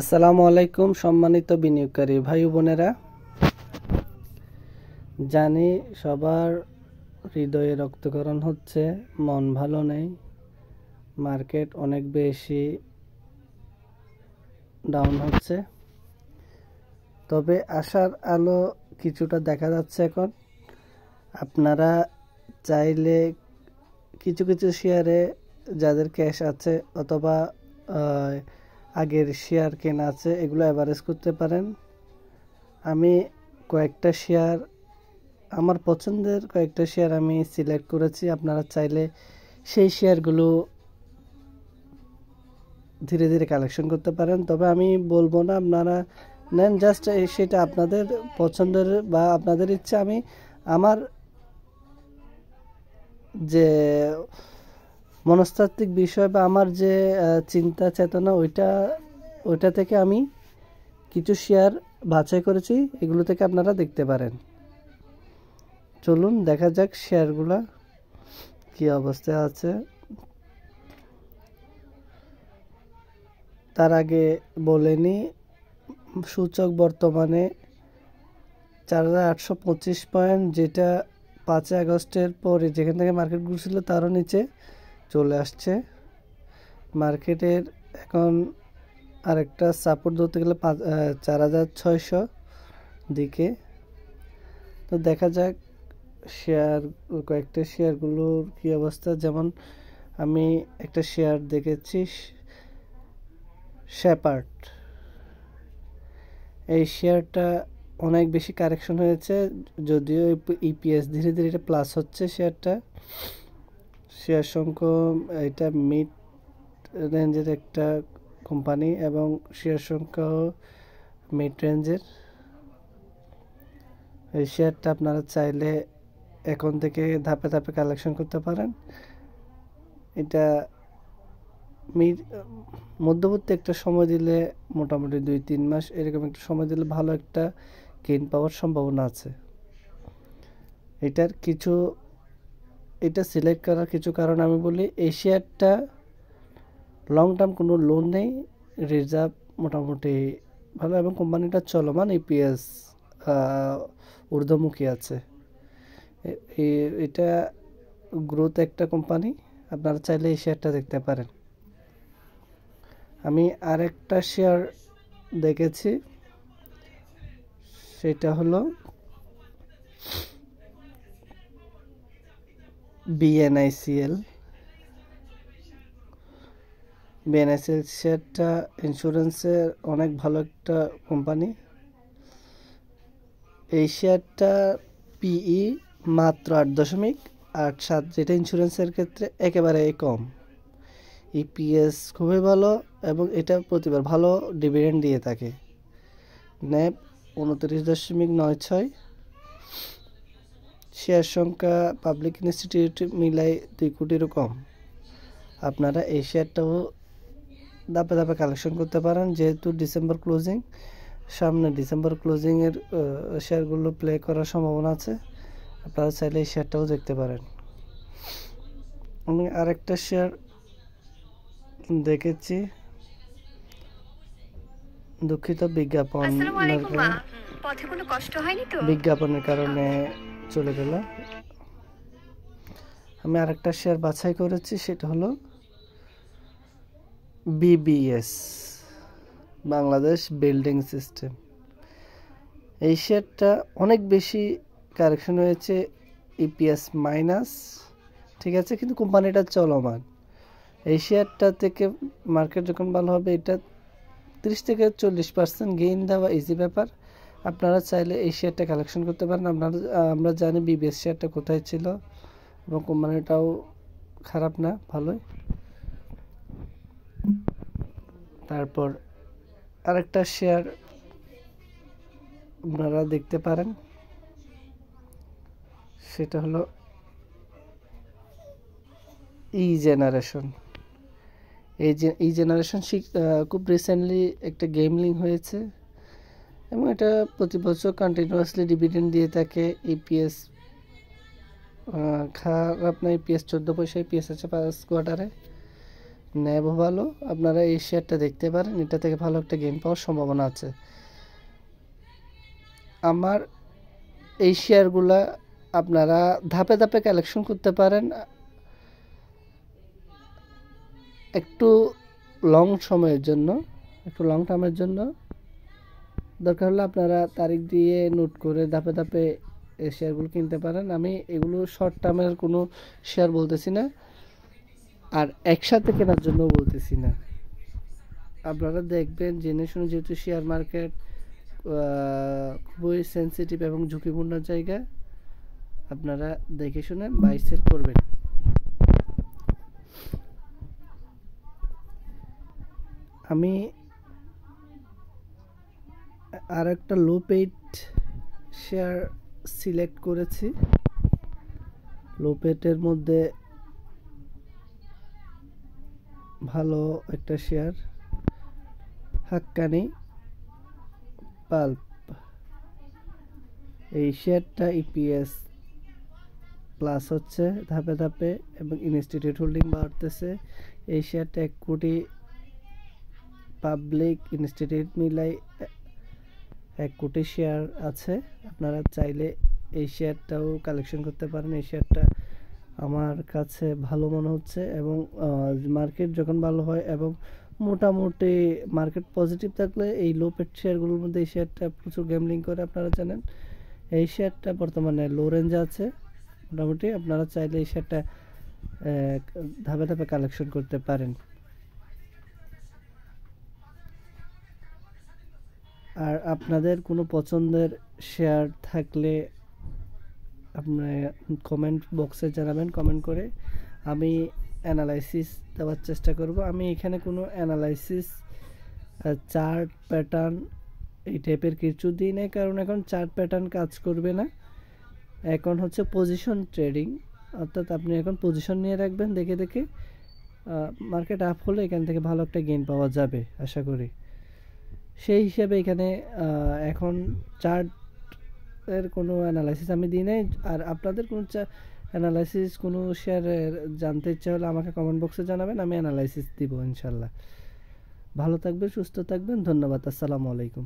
আসসালামু আলাইকুম সম্মানিত বিনিয়োগকারী ভাই ও বোনেরা, জানি সবার হৃদয়ে রক্তক্ষরণ হচ্ছে, মন ভালো নেই, মার্কেট অনেক বেশি ডাউন হচ্ছে। তবে আশার আলো কিছুটা দেখা যাচ্ছে। এখন আপনারা চাইলে কিছু কিছু শেয়ারে যাদের ক্যাশ আছে অথবা আগের শেয়ার কেনা আছে এগুলো অ্যাভারেজ করতে পারেন। আমি কয়েকটা শেয়ার, আমার পছন্দের কয়েকটা শেয়ার আমি সিলেক্ট করেছি। আপনারা চাইলে সেই শেয়ারগুলো ধীরে ধীরে কালেকশন করতে পারেন। তবে আমি বলবো না আপনারা নেন, জাস্ট সেটা আপনাদের পছন্দের বা আপনাদের ইচ্ছা। আমি আমার যে মনস্তাত্ত্বিক বিষয় বা আমার যে চিন্তা চেতনা ওইটা থেকে আমি কিছু শেয়ার বাছাই করেছি, এগুলো থেকে আপনারা দেখতে পারেন। চলুন দেখা যাক শেয়ারগুলা কি অবস্থায় আছে। তার আগে বলে নিই, সূচক বর্তমানে 4825 পয়েন্ট, যেটা 5 আগস্টের পরে যেখান থেকে মার্কেট ঘুরছিল তারও নিচে চলে আসছে। মার্কেটের এখন আরেকটা সাপোর্ট ধরতে গেলে 4600 দিকে। তো দেখা যাক কয়েকটা শেয়ারগুলোর কি অবস্থা। যেমন আমি একটা শেয়ার দেখেছি, শেপার্ড। এই শেয়ারটা অনেক বেশি কারেকশন হয়েছে, যদিও ইপিএস ধীরে ধীরে এটা প্লাস হচ্ছে। শেয়ার সংখ্যা, এটা মিড রেঞ্জের একটা কোম্পানি এবং শেয়ার সংখ্যাও মিড রেঞ্জের। এই শেয়ারটা আপনারা চাইলে এখন থেকে ধাপে ধাপে কালেকশন করতে পারেন। এটা মধ্যবর্তী একটা সময় দিলে, মোটামুটি 2-3 মাস এরকম একটা সময় দিলে ভালো একটা গেইন পাওয়ার সম্ভাবনা আছে। এটা সিলেক্ট করার কিছু কারণ আমি বলি। এই শেয়ারটা লং টার্ম কোনো লোন নেই, রিজার্ভ মোটামুটি ভালো এবং কোম্পানিটা চলমান, ইপিএস ঊর্ধ্বমুখী আছে। এটা গ্রোথ একটা কোম্পানি, আপনারা চাইলে এই শেয়ারটা দেখতে পারেন। আমি আরেকটা শেয়ার দেখেছি, সেটা হলো বিএনআইসিএল। শেয়ারটা ইন্স্যুরেন্সের অনেক ভালো একটা কোম্পানি। এই শেয়ারটা পিই মাত্র 8.87, যেটা ইন্স্যুরেন্সের ক্ষেত্রে একেবারে কম। ইপিএস খুবই ভালো এবং এটা প্রতিবার ভালো ডিভিডেন্ড দিয়ে থাকে। ন্যাব 29.96। শেয়ার সংখ্যা পাবলিক ইনস্টিটিউট মিলাই 2 কোটিরও কম। আপনারা এই শেয়ারটাও ধাপে ধাপে কালেকশন করতে পারেন, যেহেতু ডিসেম্বর ক্লোজিং সামনে। ডিসেম্বর ক্লোজিংয়ের শেয়ারগুলো প্লে করার সম্ভাবনা আছে। আপনারা চাইলে এই শেয়ারটাও দেখতে পারেন। আমি আরেকটা শেয়ার দেখেছি, দুঃখিত, বিজ্ঞাপনের কারণে চলে গেল। আমি আরেকটা শেয়ার বাছাই করেছি, সেটা হলো বিবিএস, বাংলাদেশ বিল্ডিং সিস্টেম। এই শেয়ারটা অনেক বেশি কারেকশন হয়েছে, ইপিএস মাইনাস, ঠিক আছে, কিন্তু কোম্পানিটা চলমান। এই শেয়ারটা থেকে মার্কেট যখন ভালো হবে, এটা 30-40% গেইন দেওয়া ইজি ব্যাপার। আপনারা চাইলে এই শেয়ারটা কালেকশন করতে পারেন। আমরা জানি বিবিএস শেয়ারটা কোথায় ছিল এবং কোম্পানিটাও খারাপ না, ভালোই। তারপর আরেকটা শেয়ার আপনারা দেখতে পারেন, সেটা হলো জেনারেশন। এই জেনারেশন খুব রিসেন্টলি একটা গেম লিঙ্ক হয়েছে এবং এটা প্রতি বছর কন্টিনিউয়াসলি ডিভিডেন্ড দিয়ে থাকে। ইপিএস খারাপ না, ইপিএস 14 পয়সা ইপিএস আছে 5 কোয়ার্টারে। ন্যাবও ভালো, আপনারা এই শেয়ারটা দেখতে পারেন, এটা থেকে ভালো একটা গেইন পাওয়ার সম্ভাবনা আছে। আমার এই শেয়ারগুলা আপনারা ধাপে ধাপে কালেকশন করতে পারেন, একটু লং সময়ের জন্য, একটু লং টার্মের জন্য। দরকার হলে আপনারা তারিখ দিয়ে নোট করে ধাপে ধাপে এই শেয়ারগুলো কিনতে পারেন। আমি এগুলো শর্ট টার্মের কোনো শেয়ার বলতেছি না, আর একসাথে কেনার জন্য বলতেছি না। আপনারা দেখবেন জেনে শুনে, যেহেতু শেয়ার মার্কেট খুবই সেন্সিটিভ এবং ঝুঁকিপূর্ণ জায়গা, আপনারা দেখে শুনে বাই সেল করবেন। আমি আর একটা লো পেইড শেয়ার সিলেক্ট করেছি। লো পেইডের মধ্যে ভালো একটা শেয়ার হাক্কানি পাল্প। এই শেয়ারটা ইপিএস প্লাস হচ্ছে ধাপে ধাপে এবং ইনস্টিটিউট হোল্ডিং বাড়তেছে। এই শেয়ারটা 1 কোটি পাবলিক ইনস্টিটিউট মিলাই 1 কোটি শেয়ার আছে। আপনারা চাইলে এই শেয়ারটাও কালেকশন করতে পারেন। এই শেয়ারটা আমার কাছে ভালো মনে হচ্ছে, এবং মার্কেট যখন ভালো হয় এবং মোটামুটি মার্কেট পজিটিভ থাকলে এই লো পেড শেয়ারগুলোর মধ্যে এই শেয়ারটা প্রচুর গ্যামলিং করে, আপনারা জানেন। এই শেয়ারটা বর্তমানে লো রেঞ্জে আছে মোটামুটি। আপনারা চাইলে এই শেয়ারটা ধাপে ধাপে কালেকশন করতে পারেন। আর আপনাদের কোনো পছন্দের শেয়ার থাকলে আপনার কমেন্ট বক্সে জানাবেন, কমেন্ট করে আমি অ্যানালাইসিস দেওয়ার চেষ্টা করব। আমি এখানে কোনো অ্যানালাইসিস, চার্ট প্যাটার্ন এই টাইপের কিছু দিই নাই, কারণ এখন চার্ট প্যাটার্ন কাজ করবে না। এখন হচ্ছে পজিশন ট্রেডিং, অর্থাৎ আপনি এখন পজিশন নিয়ে রাখবেন, দেখে দেখে মার্কেট আপ হলে এখান থেকে ভালো একটা গেইন পাওয়া যাবে আশা করি। সেই হিসাবে এখানে এখন চার্টের কোনো অ্যানালাইসিস আমি দিই নাই। আর আপনাদের কোনো অ্যানালাইসিস কোনো শেয়ারের জানতে ইচ্ছা হলে আমাকে কমেন্ট বক্সে জানাবেন, আমি অ্যানালাইসিস দিব ইনশাল্লাহ। ভালো থাকবেন, সুস্থ থাকবেন, ধন্যবাদ, আসসালামু আলাইকুম।